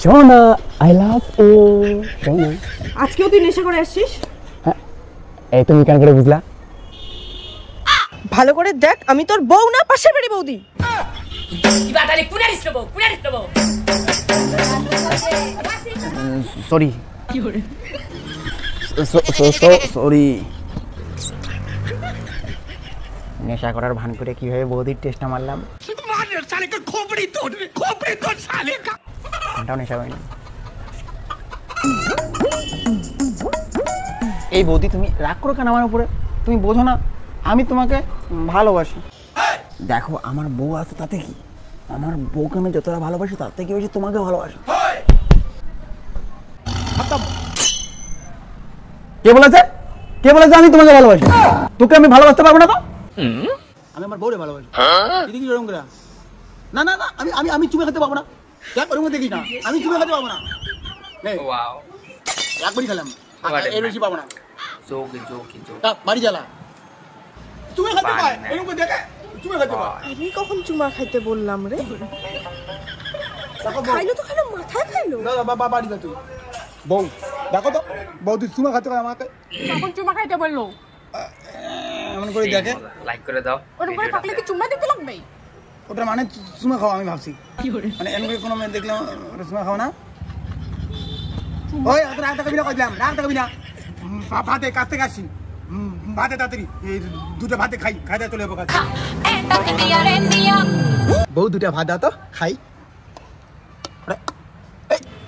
সোনা I love you সোনা। আজকেও তুই নেশা করে আসছিস? এই তুমি কেন করে বুঝলা? ভালো করে দেখ, আমি তোর বউ না, পাশের বাড়ি বৌদি। Sorry sorry. নেশা করার ভান করে কিভাবে বৌদির টেস্টটা মারলাম। নেশা হয়নি। এই বৌদি তুমি রাগ করো কেন আমার উপরে? তুমি বোঝো না আমি তোমাকে ভালোবাসি। দেখো আমার বউ আছে তাতে কি, আমার বউকে আমি যতটা ভালোবাসি তার থেকে বেশি তোমাকে ভালোবাসি। কে বলেছে? কে বলেছে আমি তোমাকে ভালোবাসি? তোকে আমি ভালোবাসতে পারবো না? তো আমি আমার বউরে ভালোবাসি। কি রকম করে? না না না, আমি আমি আমি চুমে খেতে পারবো না। দেখ ওর মধ্যে দেখিস না, আমি চুমে খেতে পারবো না। একবারই খেলাম, এর বেশি পাবো না। বাড়ি জ্বালা চুমে খেতে পায়, এরকম দেখে চুমে খেতে পায়। আমি কখন চুমা খাইতে বললাম রে? খাইলো তো খাইলো, মাথায় খাইলো। না বাবা বাড়ি যা তুই। বউ দেখো তো, বউ তুই চুমা খেতে পায় আমাকে? কখন চুমা খাইতে বললো? এমন করে দেখে লাইক করে দাও। ওরকম করে পাকলে কি চুমা দিতে লাগবে? ওটা মানে চুমা খাওয়া আমি ভাবছি। মানে এমন করে কোনো মেয়ে দেখলাম চুমা খাওয়া না। ওই রাগ দেখাবি না, কইলাম রাগ দেখাবি না। ভাতে কাছ থেকে আসি, ভাতে তাড়াতাড়ি দুটো ভাতে খাই, খাই চলে যাবো কাছে। বউ দুটা ভাত দাও তো খাই।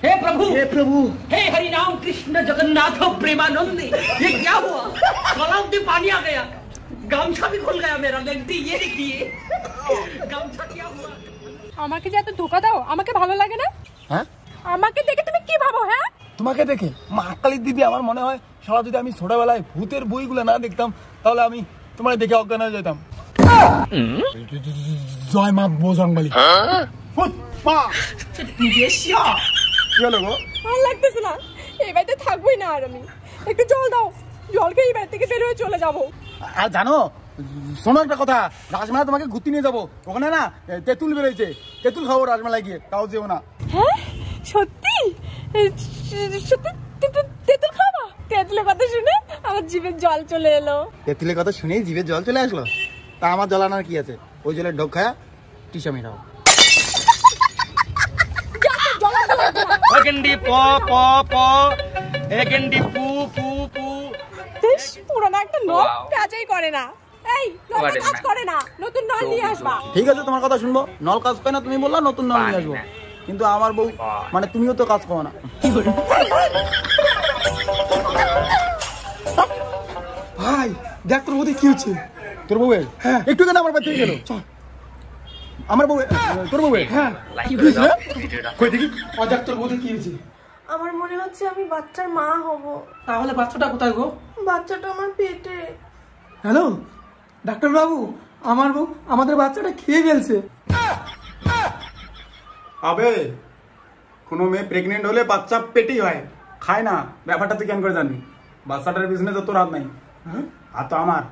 हे प्रभु हे प्रभु हे हरि राम कृष्ण जगन्नाथ प्रेमानंद, ये क्या हुआ? गलाव में पानी आ गया, गामछा भी खुल गया मेरा। लेंटी ये देखिए गामछा क्या हुआ? আমাকে যে এত ধোকা দাও, আমাকে ভালো লাগে না? হ্যাঁ আমাকে দেখে তুমি কি ভাবো? হ্যাঁ তোমাকে দেখে মা কালী দিদি আমার মনে হয় সারা যদি আমি ছোটবেলায় ভূতের বইগুলো না দেখতাম তাহলে আমি তোমার দেখে অজ্ঞান হয়ে যেতাম। জয় মা বজরংবলী। কি হলো গো? ভালো লাগতেছে না, এই বাড়িতে থাকবোই না আর আমি। একটু জল দাও, জল খেয়ে এই বাড়ি থেকে বের হয়ে চলে যাবো। আর জানো, শোনো একটা কথা, রাজমেলা তোমাকে ঘুরতে নিয়ে যাবো। ওখানে না তেঁতুল বেরোয়েছে, তেঁতুল খাবো রাজমেলায় গিয়ে, তাও যেও না। হ্যাঁ সত্যি? সত্যি তেঁতুল খাবা? তেঁতুলের কথা শুনে আমার জিভে জল চলে এলো। তেঁতুলের কথা শুনেই জিভে জল চলে আসলো? তা আমার জল আনার কি আছে? ওই জলের ঢোক খায়া টিসা মেটাও। এগেন্ডি প প প এগেন্ডি পু পু পু। বেশ পুরোনো একটা নল কাজই করে না। এই নল কাজ করে না, নতুন নল নিয়ে আসবা। ঠিক আছে তোমার কথা শুনবো, নল কাজ করে না তুমি বললা, নতুন নল নিয়ে আসবো। কিন্তু আমার বউ মানে তুমিও তো কাজ করো না। ভাই দেখ তোর বউতে কি হচ্ছে? তোর বউয়ের? হ্যাঁ একটু কেন আমার বাড়ি গেল। আমার বউ, তোর বউ? হ্যাঁ কই দেখি দেখ তোর বউতে কি হয়েছে। আমার মনে হচ্ছে আমি বাচ্চার মা হব। তাহলে বাচ্চাটা কোথায় গো? বাচ্চাটা আমার পেটে। হ্যালো ডাক্তার বাবু, আমার বউ আমাদের বাচ্চাটা খেয়ে ফেলছে। আবে কোনো মেয়ে প্রেগনেন্ট হলে বাচ্চা পেটেই হয়, খায় না। ব্যাপারটা তুই কেন করে জানবি? বাচ্চাটার বিজনেস তো তোর হাত নাই, আর তো আমার।